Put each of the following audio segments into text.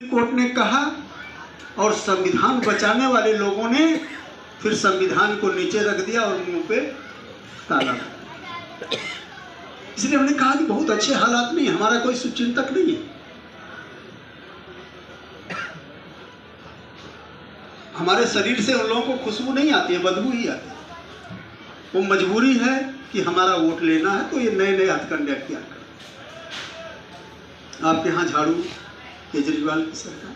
Court ने कहा और संविधान बचाने वाले लोगों ने फिर संविधान को नीचे रख दिया और मुंह पे ताला। इसलिए हमने कहा कि बहुत अच्छे हालात नहीं, हमारा कोई शुभचिंतक नहीं है। हमारे शरीर से उन लोगों को खुशबू नहीं आती है, बदबू ही आती है। वो मजबूरी है कि हमारा वोट लेना है, तो ये नए नए हथकंडे अख्तियार कर। आपके यहाँ झाड़ू केजरीवाल की सरकार,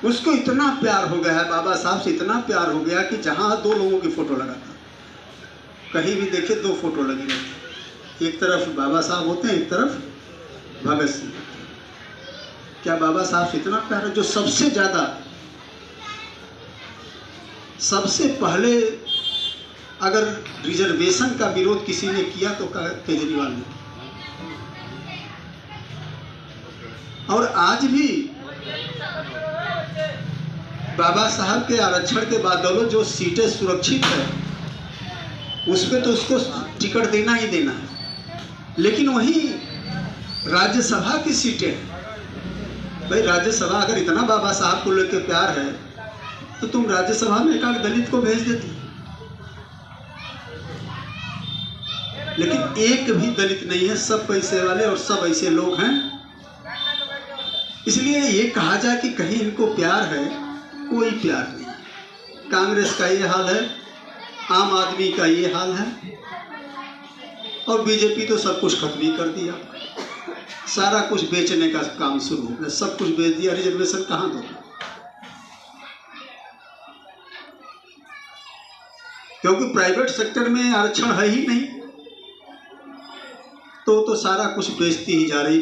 उसको इतना प्यार हो गया है, बाबा साहब से इतना प्यार हो गया कि जहाँ 2 लोगों की फोटो लगाता, कहीं भी देखे 2 फोटो लगी रहती। एक तरफ बाबा साहब होते हैं, एक तरफ भगत सिंह। क्या बाबा साहब से इतना प्यार है? जो सबसे ज़्यादा, सबसे पहले अगर रिजर्वेशन का विरोध किसी ने किया तो केजरीवाल ने। और आज भी बाबा साहब के आरक्षण के बदौलत जो सीटें सुरक्षित है, उस पर तो उसको टिकट देना ही देना है। लेकिन वहीं राज्यसभा की सीटें, भाई राज्यसभा अगर इतना बाबा साहब को लेकर प्यार है तो तुम राज्यसभा में एक दलित को भेज देते। लेकिन एक भी दलित नहीं है, सब पैसे वाले और सब ऐसे लोग हैं। इसलिए ये कहा जाए कि कहीं इनको प्यार है, कोई प्यार नहीं। कांग्रेस का ये हाल है, आम आदमी का ये हाल है, और बीजेपी तो सब कुछ खत्म ही कर दिया। सारा कुछ बेचने का काम शुरू हो गया, सब कुछ बेच दिया। रिजर्वेशन कहाँ दो? क्योंकि प्राइवेट सेक्टर में आरक्षण है ही नहीं, तो सारा कुछ बेचती ही जा रही।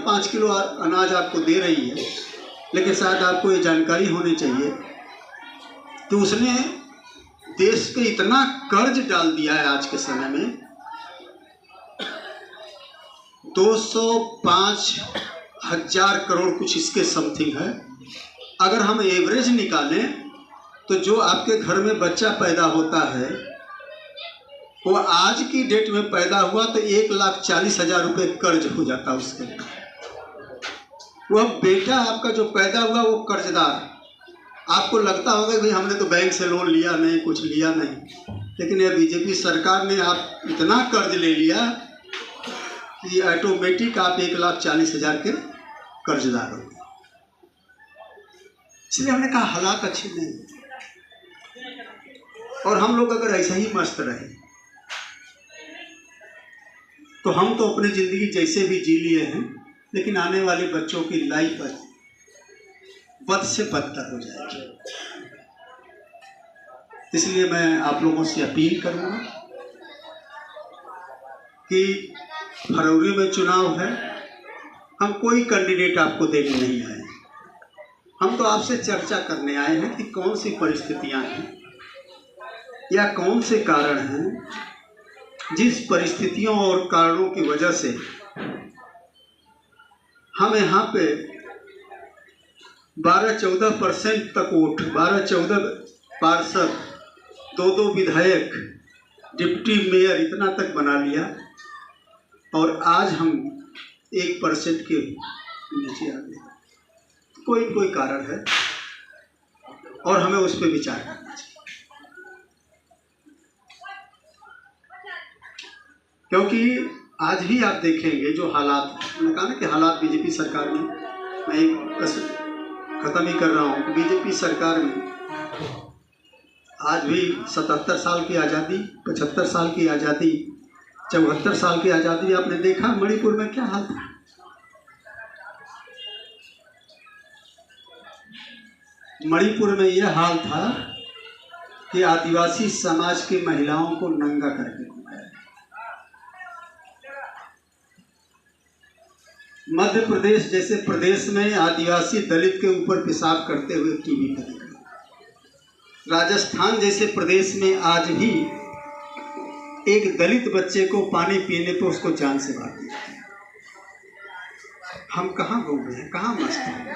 5 किलो अनाज आपको दे रही है, लेकिन शायद आपको ये जानकारी होनी चाहिए कि उसने देश पे इतना कर्ज डाल दिया है आज के समय में, 205,000 करोड़ कुछ इसके समथिंग है। अगर हम एवरेज निकालें तो जो आपके घर में बच्चा पैदा होता है, वो आज की डेट में पैदा हुआ तो 1,40,000 रुपये कर्ज हो जाता उसके। वह बेटा आपका जो पैदा हुआ वो कर्जदार। आपको लगता होगा कि हमने तो बैंक से लोन लिया नहीं, कुछ लिया नहीं, लेकिन यह बीजेपी सरकार ने आप इतना कर्ज ले लिया कि ऑटोमेटिक आप 1,40,000 के कर्जदार हो गए। इसलिए हमने कहा हालात अच्छे नहीं, और हम लोग अगर ऐसा ही मस्त रहे तो हम तो अपनी ज़िंदगी जैसे भी जी लिए हैं, लेकिन आने वाले बच्चों की लाइफ बद से बदतर हो जाएगी। इसलिए मैं आप लोगों से अपील करूँगा कि फरवरी में चुनाव है, हम कोई कैंडिडेट आपको देने नहीं आए, हम तो आपसे चर्चा करने आए हैं कि कौन सी परिस्थितियां हैं या कौन से कारण हैं जिस परिस्थितियों और कारणों की वजह से हम यहाँ पे 12-14% तक वोट, 12-14 पार्षद, 2 विधायक, डिप्टी मेयर इतना तक बना लिया, और आज हम 1% के नीचे आ गए। कोई न कोई कारण है और हमें उस पर विचार करना चाहिए। क्योंकि आज भी आप देखेंगे जो हालात, मैंने कहा ना कि हालात बीजेपी सरकार में, मैं एक ख़त्म ही कर रहा हूँ कि बीजेपी सरकार में आज भी 77 साल की आज़ादी, 75 साल की आज़ादी, 74 साल की आज़ादी। आपने देखा मणिपुर में क्या हाल था। मणिपुर में यह हाल था कि आदिवासी समाज की महिलाओं को नंगा करके घुमाया। मध्य प्रदेश जैसे प्रदेश में आदिवासी दलित के ऊपर पेशाब करते हुए टीवी पर दिखा। राजस्थान जैसे प्रदेश में आज भी एक दलित बच्चे को पानी पीने पे उसको जान से मार दिया। हम कहाँ घूम रहे हैं, कहाँ मस्त हैं?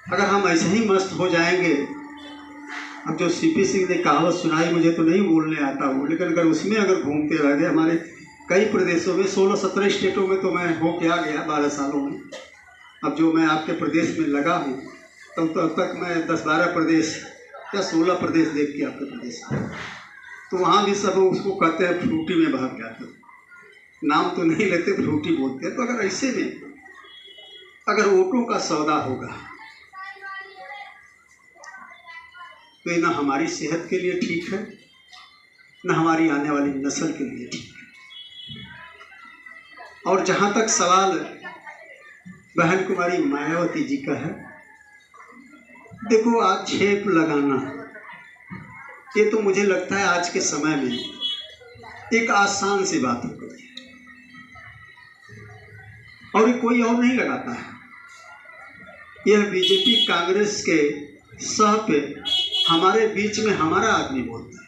अगर हम ऐसे ही मस्त हो जाएंगे, अब जो सीपी सिंह ने कहावत सुनाई, मुझे तो नहीं बोलने आता हूँ, लेकिन अगर उसमें अगर घूमते रह गए, हमारे कई प्रदेशों में 16-17 स्टेटों में तो मैं हो के आ गया 12 सालों में। अब जो मैं आपके प्रदेश में लगा हूँ तब तक मैं 10-12 प्रदेश या 16 प्रदेश देख के आपके प्रदेश में, तो वहाँ भी सब उसको कहते हैं फ्रूटी में भाग जाते, नाम तो नहीं लेते, फ्रूटी बोलते हैं। तो अगर ऐसे में अगर वोटों का सौदा होगा तो ये ना हमारी सेहत के लिए ठीक है, न हमारी आने वाली नस्ल के लिए ठीक है। और जहाँ तक सवाल बहन कुमारी मायावती जी का है, देखो आक्षेप लगाना ये तो मुझे लगता है आज के समय में एक आसान सी बात हो गई है, और ये कोई और नहीं लगाता है। यह बीजेपी कांग्रेस के सह पे हमारे बीच में हमारा आदमी बोलता है,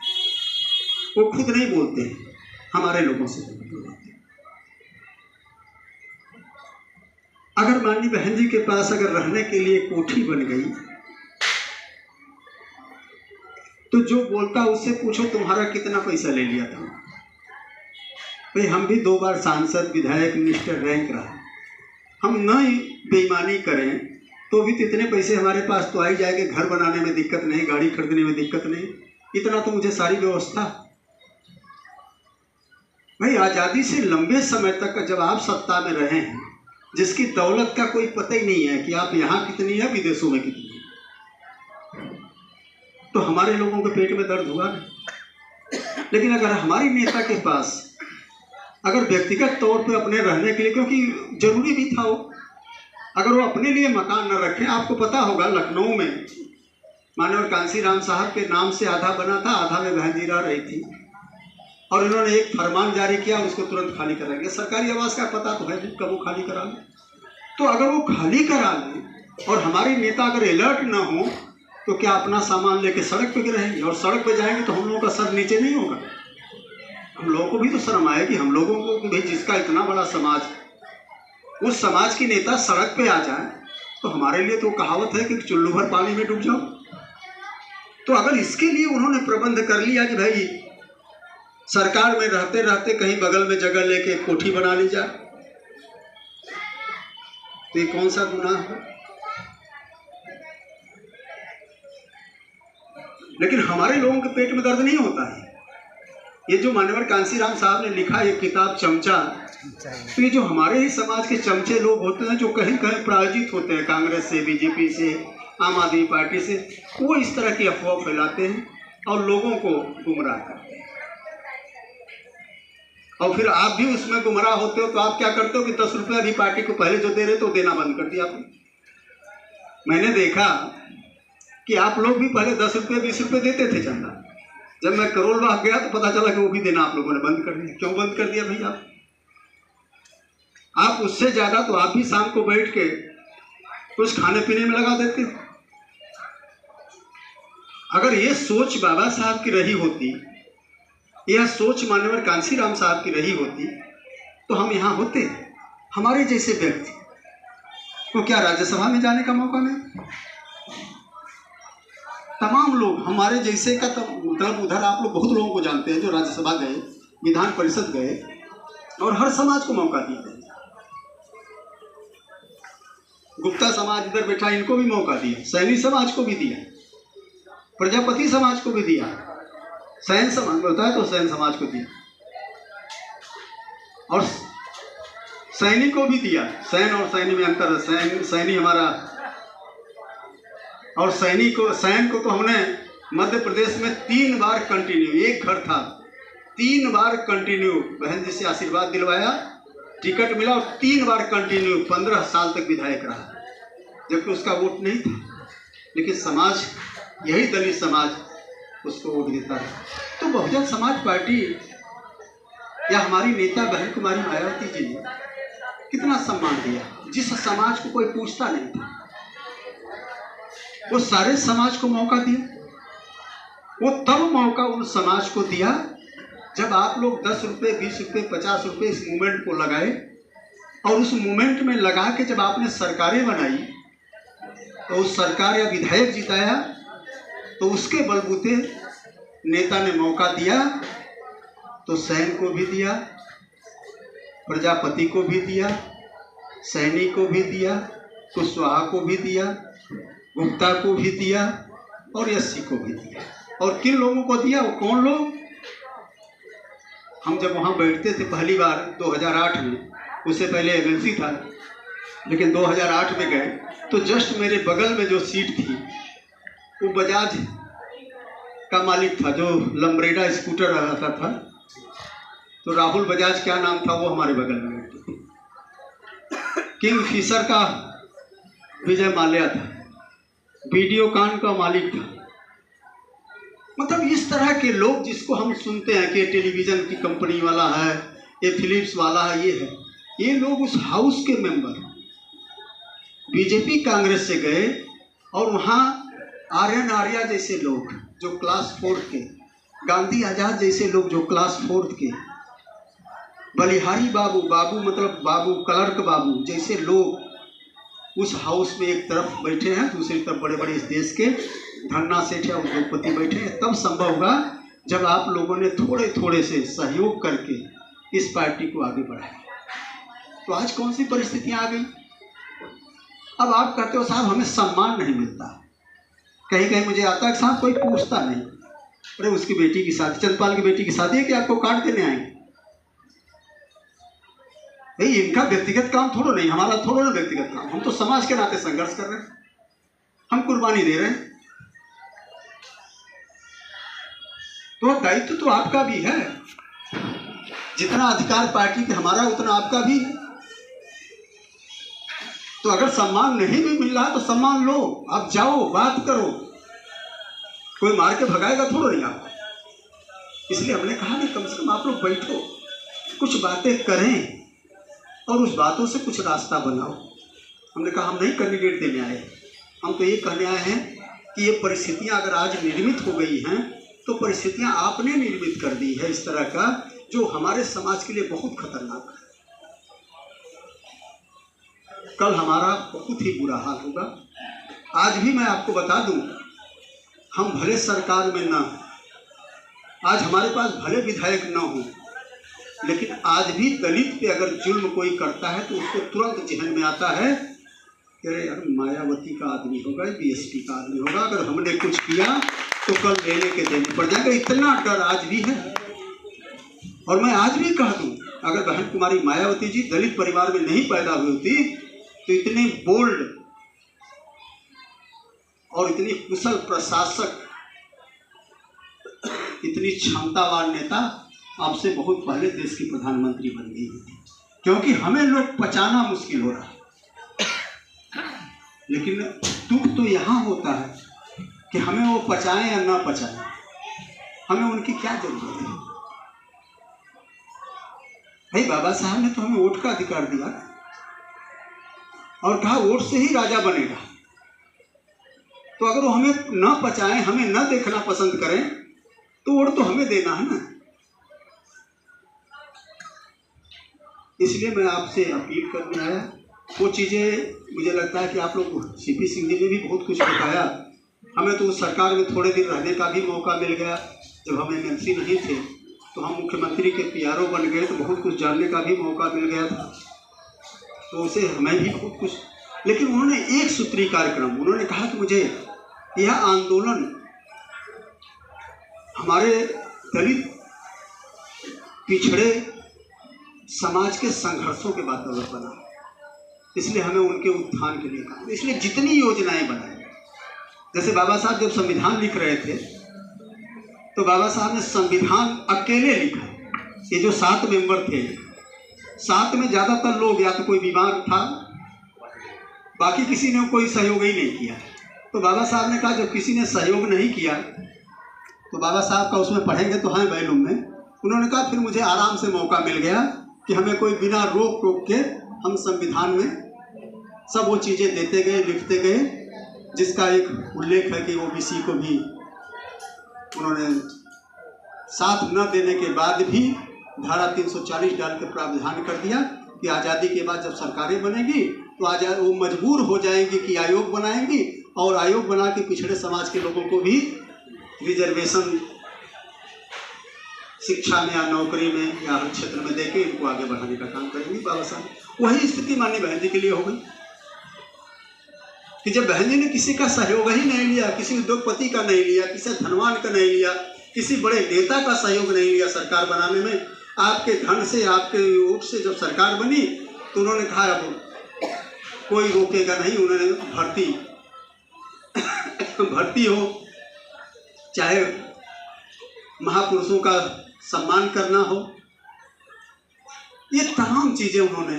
वो खुद नहीं बोलते हैं, हमारे लोगों से बोलते हैं। अगर माननीय बहन जी के पास अगर रहने के लिए कोठी बन गई तो जो बोलता उससे पूछो तुम्हारा कितना पैसा ले लिया था। भाई हम भी 2 बार सांसद, विधायक, मिनिस्टर रैंक रहा, हम न बेईमानी करें तो भी तो इतने पैसे हमारे पास तो आ ही जाएंगे, घर बनाने में दिक्कत नहीं, गाड़ी खरीदने में दिक्कत नहीं, इतना तो मुझे सारी व्यवस्था। भाई आज़ादी से लंबे समय तक जब आप सत्ता में रहे हैं, जिसकी दौलत का कोई पता ही नहीं है कि आप यहाँ कितनी है, विदेशों में कितनी है, तो हमारे लोगों के पेट में दर्द हुआ नहीं। लेकिन अगर हमारी नेता के पास अगर व्यक्तिगत तौर पे अपने रहने के लिए, क्योंकि जरूरी भी था वो, अगर वो अपने लिए मकान न रखें, आपको पता होगा लखनऊ में माननीय कांसीराम साहब के नाम से आधा बना था, आधा में बहन जी रह रही थी, और इन्होंने एक फरमान जारी किया और उसको तुरंत खाली कराएंगे। सरकारी आवास का पता तो है कब वो खाली करा लें। तो अगर वो खाली करा लें और हमारी नेता अगर अलर्ट ना हो तो क्या अपना सामान लेके सड़क पे रहेंगे, और सड़क पे जाएंगे तो हम लोगों का सर नीचे नहीं होगा। हम लोगों को भी तो शर्म आएगी, हम लोगों को भी, जिसका इतना बड़ा समाज, उस समाज की नेता सड़क पे आ जाए तो हमारे लिए तो कहावत है कि चुल्लू भर पानी में डूब जाओ। तो अगर इसके लिए उन्होंने प्रबंध कर लिया कि भाई सरकार में रहते रहते कहीं बगल में जगह लेके कोठी बना ली जाए, तो ये कौन सा गुनाह है? लेकिन हमारे लोगों के पेट में दर्द नहीं होता है। ये जो मान्यवर कांसीराम साहब ने लिखा ये किताब चमचा, तो ये जो हमारे ही समाज के चमचे लोग होते हैं जो कहीं कहीं पराजित होते हैं कांग्रेस से, बीजेपी से, आम आदमी पार्टी से, वो इस तरह की अफवाह फैलाते हैं और लोगों को गुमराह करते हैं। और फिर आप भी उसमें गुमराह होते हो तो आप क्या करते हो कि 10 रुपया भी पार्टी को पहले जो दे रहे तो देना बंद कर दिया आपने। मैंने देखा कि आप लोग भी पहले 10 रुपये 20 रुपये देते थे चंदा, जब मैं करोल बाग गया तो पता चला कि वो भी देना आप लोगों ने बंद कर दिया। क्यों बंद कर दिया भैया? आप उससे ज़्यादा तो आप ही शाम को बैठ के कुछ खाने पीने में लगा देते हो। अगर ये सोच बाबा साहब की रही होती, यह सोच माननीय कांसीराम साहब की रही होती तो हम यहाँ होते। हमारे जैसे व्यक्ति को क्या राज्यसभा में जाने का मौका नहीं? तमाम लोग हमारे जैसे का, मतलब उधर आप लोग बहुत लोगों को जानते हैं जो राज्यसभा गए, विधान परिषद गए, और हर समाज को मौका दिया। गुप्ता समाज इधर बैठा, इनको भी मौका दिया, सैनी समाज को भी दिया, प्रजापति समाज को भी दिया, सैन समाज होता है तो सैन समाज को दिया, और सैनी को भी दिया। सैन और सैनी में अंतर है। सैनी हमारा, और सैनी को, सैन को तो हमने मध्य प्रदेश में 3 बार कंटिन्यू, एक घर था 3 बार कंटिन्यू बहन जी से आशीर्वाद दिलवाया, टिकट मिला, और 3 बार कंटिन्यू 15 साल तक विधायक रहा, जबकि उसका वोट नहीं था। लेकिन समाज, यही दलित समाज उसको वोट देता है। तो बहुजन समाज पार्टी या हमारी नेता बहन कुमारी मायावती जी ने कितना सम्मान दिया, जिस समाज को कोई पूछता नहीं था, वो सारे समाज को मौका दिया। वो तब मौका उन समाज को दिया जब आप लोग 10 रुपये, 20 रुपये, 50 रुपये इस मूवमेंट को लगाए, और उस मूवमेंट में लगा के जब आपने सरकारें बनाई तो उस सरकार या विधायक जिताया, तो उसके बलबूते नेता ने मौका दिया, तो सैन को भी दिया, प्रजापति को भी दिया, सैनी को भी दिया, कुशवाहा को भी दिया, गुप्ता को भी दिया और यस्सी को भी दिया। और किन लोगों को दिया? वो कौन लोग? हम जब वहाँ बैठते थे पहली बार 2008 में, उससे पहले एमएलसी था, लेकिन 2008 में गए तो जस्ट मेरे बगल में जो सीट थी वो बजाज का मालिक था, जो लम्ब्रेडा स्कूटर रहता था, तो राहुल बजाज क्या नाम था, वो हमारे बगल में बैठे थे। किंग फिशर का विजय माल्या था, वीडियोकॉन का मालिक था। मतलब इस तरह के लोग जिसको हम सुनते हैं कि टेलीविज़न की कंपनी वाला है, ये फिलिप्स वाला है, ये लोग उस हाउस के मेंबर बीजेपी कांग्रेस से गए और वहाँ आर्यन आर्या जैसे लोग जो क्लास 4 के, गांधी आज़ाद जैसे लोग जो क्लास 4 के, बलिहारी बाबू मतलब बाबू क्लर्क बाबू जैसे लोग उस हाउस में एक तरफ बैठे हैं, दूसरी तरफ बड़े बड़े इस देश के धन्ना सेठ या उद्योगपति बैठे हैं। तब संभव होगा जब आप लोगों ने थोड़े थोड़े से सहयोग करके इस पार्टी को आगे बढ़ाया। तो आज कौन सी परिस्थितियां आ गई? अब आप कहते हो साहब हमें सम्मान नहीं मिलता, कहीं कहीं मुझे आता है कि साहब कोई पूछता नहीं, अरे उसकी बेटी की शादी, चंद्रपाल की बेटी की शादी है कि आपको कार्ड देने आएंगे? भाई इनका व्यक्तिगत काम थोड़ा नहीं, हमारा थोड़ा ना व्यक्तिगत काम, हम तो समाज के नाते संघर्ष कर रहे हैं, हम कुर्बानी दे रहे हैं। तो दायित्व तो आपका भी है, जितना अधिकार पार्टी के हमारा उतना आपका भी है। तो अगर सम्मान नहीं भी मिल रहा तो सम्मान लो, आप जाओ, बात करो, कोई मार के भगाएगा थोड़ा नहीं आपको। इसलिए हमने कहा कि कम से कम आप लोग बैठो, कुछ बातें करें और उस बातों से कुछ रास्ता बनाओ। हमने कहा हम नहीं कैंडिडेट देने आए, हम तो ये कहने आए हैं कि ये परिस्थितियां अगर आज निर्मित हो गई हैं तो परिस्थितियां आपने निर्मित कर दी है इस तरह का, जो हमारे समाज के लिए बहुत खतरनाक है। कल हमारा बहुत ही बुरा हाल होगा। आज भी मैं आपको बता दूं, हम भले सरकार में ना, आज हमारे पास भले विधायक न हो, लेकिन आज भी दलित पे अगर जुल्म कोई करता है तो उसको तुरंत जहन में आता है कि अरे यार मायावती का आदमी होगा, बीएसपी का आदमी होगा, अगर हमने कुछ किया तो कल लेने के देने पड़ जाएगा। इतना डर आज भी है। और मैं आज भी कह दूं, अगर बहन कुमारी मायावती जी दलित परिवार में नहीं पैदा हुई होती तो इतने बोल्ड और इतनी कुशल प्रशासक, इतनी क्षमतावान नेता आपसे बहुत पहले देश की प्रधानमंत्री बन गई होती। क्योंकि हमें लोग पचाना मुश्किल हो रहा है। लेकिन दुख तो यहाँ होता है कि हमें वो पचाएं या ना पचाएं, हमें उनकी क्या जरूरत है? भाई बाबा साहब ने तो हमें वोट का अधिकार दिया और कहा वोट से ही राजा बनेगा। तो अगर वो हमें न पचाएं, हमें न देखना पसंद करें, तो वोट तो हमें देना है ना। इसलिए मैं आपसे अपील करने आया। वो चीज़ें मुझे लगता है कि आप लोग सीपी सिंह जी ने भी बहुत कुछ बताया। हमें तो उस सरकार में थोड़े दिन रहने का भी मौका मिल गया। जब हम एमएलसी नहीं थे तो हम मुख्यमंत्री के पीआरओ बन गए, तो बहुत कुछ जानने का भी मौका मिल गया था। तो उसे हमें भी बहुत कुछ, लेकिन उन्होंने एक सूत्री कार्यक्रम, उन्होंने कहा कि मुझे यह आंदोलन हमारे दलित पिछड़े समाज के संघर्षों के वातावरण बना, इसलिए हमें उनके उत्थान के लिए काम, इसलिए जितनी योजनाएं बनाई। जैसे बाबा साहब जब संविधान लिख रहे थे तो बाबा साहब ने संविधान अकेले लिखा। ये जो 7 मेंबर थे, 7 में ज़्यादातर लोग या तो कोई बीमार था, बाकी किसी ने कोई सहयोग ही नहीं किया। तो बाबा साहब ने कहा जब किसी ने सहयोग नहीं किया तो बाबा साहब का उसमें पढ़ेंगे तो हैं वैल्यूम में। उन्होंने कहा फिर मुझे आराम से मौका मिल गया कि हमें कोई बिना रोक टोक के हम संविधान में सब वो चीज़ें देते गए, लिखते गए, जिसका एक उल्लेख है कि ओबीसी को भी उन्होंने साथ न देने के बाद भी धारा 340 डाल के प्रावधान कर दिया कि आज़ादी के बाद जब सरकारें बनेगी तो वो मजबूर हो जाएंगी कि आयोग बनाएंगी, और आयोग बना के पिछड़े समाज के लोगों को भी रिजर्वेशन शिक्षा में या नौकरी में या हर क्षेत्र में देके इनको आगे बढ़ाने का काम करेंगे बाबा साहब। वही स्थिति माननीय बहन जी के लिए हो गई कि जब बहन जी ने किसी का सहयोग ही नहीं लिया, किसी उद्योगपति का नहीं लिया, किसी धनवान का नहीं लिया, किसी बड़े नेता का सहयोग नहीं लिया सरकार बनाने में, आपके धन से आपके वोट से जब सरकार बनी तो उन्होंने कहा अब कोई रोकेगा नहीं। उन्होंने भर्ती हो चाहे महापुरुषों का सम्मान करना हो, ये तमाम चीज़ें उन्होंने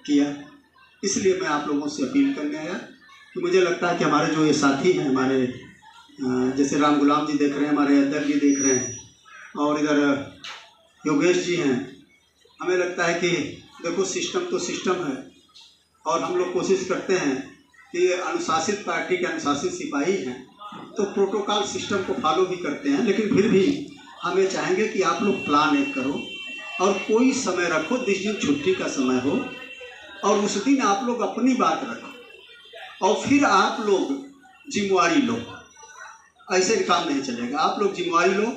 किया। इसलिए मैं आप लोगों से अपील करने आया कि मुझे लगता है कि हमारे जो ये साथी हैं, हमारे जैसे राम गुलाम जी देख रहे हैं, हमारे अध्यक्ष जी देख रहे हैं, और इधर योगेश जी हैं, हमें लगता है कि देखो सिस्टम तो सिस्टम है और हम लोग कोशिश करते हैं कि अनुशासित पार्टी के अनुशासित सिपाही हैं तो प्रोटोकॉल सिस्टम को फॉलो भी करते हैं, लेकिन फिर भी हमें चाहेंगे कि आप लोग प्लान एक करो और कोई समय रखो जिस दिन छुट्टी का समय हो, और उस दिन आप लोग अपनी बात रखो और फिर आप लोग जिम्मेवारी लो। ऐसे काम नहीं चलेगा। आप लोग जिम्मेवारी लो,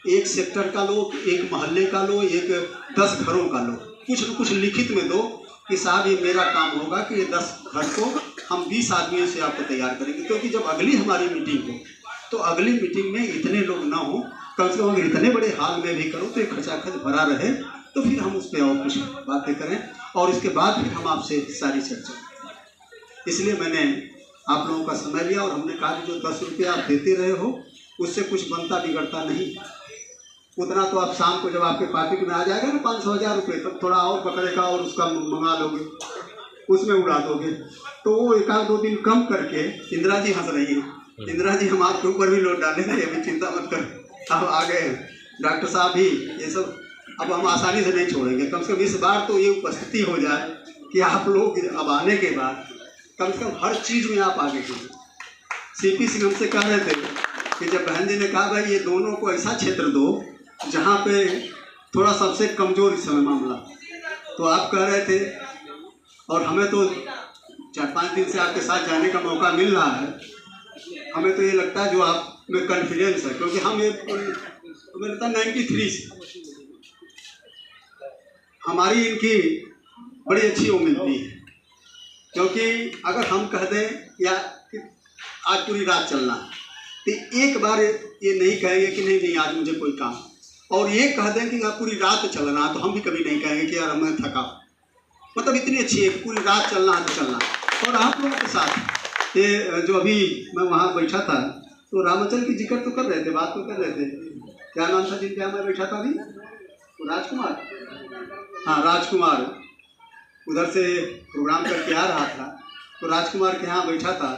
एक सेक्टर का लो, एक मोहल्ले का लो, एक 10 घरों का लो, कुछ न कुछ लिखित में दो कि साहब ये मेरा काम होगा कि ये 10 घर को हम 20 आदमियों से आपको तैयार करेंगे। क्योंकि जब अगली हमारी मीटिंग हो तो अगली मीटिंग में इतने लोग ना हो, कम से कम अगर इतने बड़े हाल में भी करो तो एक खचाखच भरा रहे, तो फिर हम उस पर और कुछ बातें करें और इसके बाद फिर हम आपसे सारी चर्चा करें। इसलिए मैंने आप लोगों का समय लिया और हमने कहा कि जो 10 रुपये आप देते रहे हो उससे कुछ बनता बिगड़ता नहीं। उतना तो आप शाम को जब आपके पॉकेट में आ जाएगा ना 500-1000 रुपये, तब थोड़ा और पकड़ेगा और उसका मंगा लोगे, उसमें उड़ा दोगे। तो वो 1-2 दिन कम करके, इंदिरा जी हंस रही हैं, इंदिरा जी हम आपके ऊपर भी लोड डालेंगे, अभी चिंता मत कर। अब आ गए डॉक्टर साहब भी, ये सब अब हम आसानी से नहीं छोड़ेंगे। कम से कम इस बार तो ये उपस्थिति हो जाए कि आप लोग अब आने के बाद कम से कम हर चीज़ में आप आगे कीजिए। सीपी सिंह हमसे कह रहे थे कि जब बहन जी ने कहा भाई ये दोनों को ऐसा क्षेत्र दो जहाँ पे थोड़ा सबसे कमज़ोर इस समय मामला, तो आप कह रहे थे, और हमें तो 4-5 दिन से आपके साथ जाने का मौका मिल रहा है, हमें तो ये लगता है जो आप में कॉन्फिडेंस है, क्योंकि हम ये हमें लगता है 93 से हमारी इनकी बड़ी अच्छी वो मिलती है। क्योंकि अगर हम कह दें या आज पूरी रात चलना, तो एक बार ये नहीं कहेंगे कि नहीं नहीं आज मुझे कोई काम, और ये कह दें कि आप पूरी रात चलना, तो हम भी कभी नहीं कहेंगे कि यार हमें थका। मतलब इतनी अच्छी है कि पूरी रात चलना है तो चलना। और आप लोगों के साथ ये जो अभी मैं वहाँ बैठा था तो रामाचल की जिक्र तो कर रहे थे, बात तो कर रहे थे, क्या नाम था जिनके यहाँ मैं बैठा था अभी, राजकुमार, हाँ राजकुमार, उधर से प्रोग्राम करके आ रहा था तो राजकुमार के यहाँ बैठा था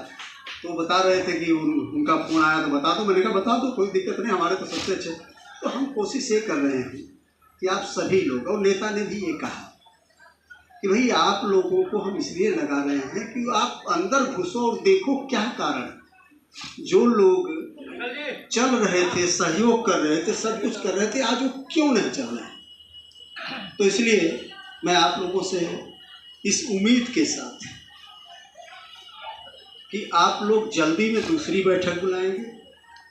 तो बता रहे थे कि उनका फ़ोन आया तो बता दो। मैंने कहा बता दो, कोई दिक्कत नहीं, हमारे तो सबसे अच्छे। तो हम कोशिश ये कर रहे हैं कि आप सभी लोग, और नेता ने भी ये कहा कि भाई आप लोगों को हम इसलिए लगा रहे हैं कि आप अंदर घुसो और देखो क्या कारण। जो लोग चल रहे थे, सहयोग कर रहे थे, सब कुछ कर रहे थे, आज वो क्यों नहीं चल रहे हैं। तो इसलिए मैं आप लोगों से इस उम्मीद के साथ कि आप लोग जल्दी में दूसरी बैठक बुलाएंगे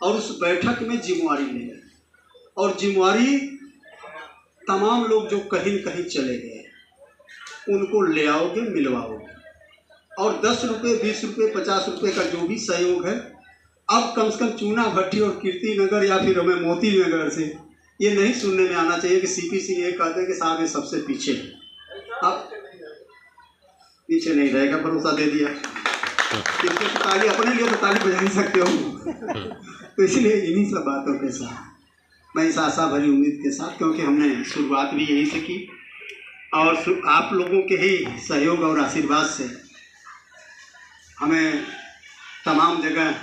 और उस बैठक में जिम्मेवारी लेंगे, और जिम्मेवारी तमाम लोग जो कहीं न कहीं चले गए उनको ले आओगे, मिलवाओगे, और 10 रुपये, 20 रुपये, 50 रुपये का जो भी सहयोग है, अब कम से कम चूना भट्टी और कीर्ति नगर या फिर हमें मोती नगर से ये नहीं सुनने में आना चाहिए कि सीपी सिंह ये कहते हैं कि साहब ये सबसे पीछे। अब पीछे नहीं रहेगा, भरोसा दे दिया। इसके तो ताली अपने लिए तो ताली बजा नहीं सकते हो। तो इसलिए इन्हीं सब बातों के साथ मैं इस आशा भरी उम्मीद के साथ, क्योंकि हमने शुरुआत भी यहीं से की और आप लोगों के ही सहयोग और आशीर्वाद से हमें तमाम जगह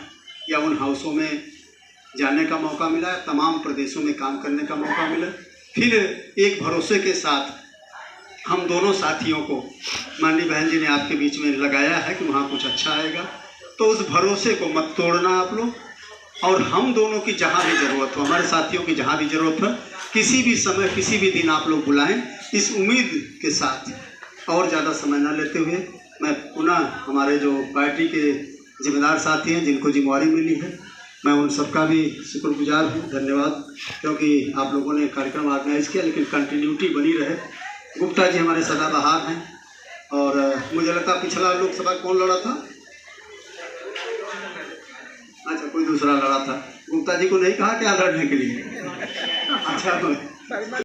या उन हाउसों में जाने का मौका मिला है, तमाम प्रदेशों में काम करने का मौका मिला। फिर एक भरोसे के साथ हम दोनों साथियों को माननीय बहन जी ने आपके बीच में लगाया है कि वहाँ कुछ अच्छा आएगा। तो उस भरोसे को मत तोड़ना आप लोग, और हम दोनों की जहाँ भी ज़रूरत हो, हमारे साथियों की जहाँ भी ज़रूरत हो, किसी भी समय किसी भी दिन आप लोग बुलाएं, इस उम्मीद के साथ। और ज़्यादा समय न लेते हुए मैं पुनः हमारे जो पार्टी के जिम्मेदार साथी हैं जिनको जिम्मेवारी मिली है, मैं उन सबका भी शुक्रगुजार हूँ, धन्यवाद, क्योंकि आप लोगों ने कार्यक्रम ऑर्गेनाइज किया, लेकिन कंटिन्यूटी बनी रहे। गुप्ता जी हमारे सदाबहार हैं, और मुझे लगता पिछला लोकसभा कौन लड़ा था? अच्छा, कोई दूसरा लड़ा था। गुप्ता जी को नहीं कहा क्या लड़ने के लिए? अच्छा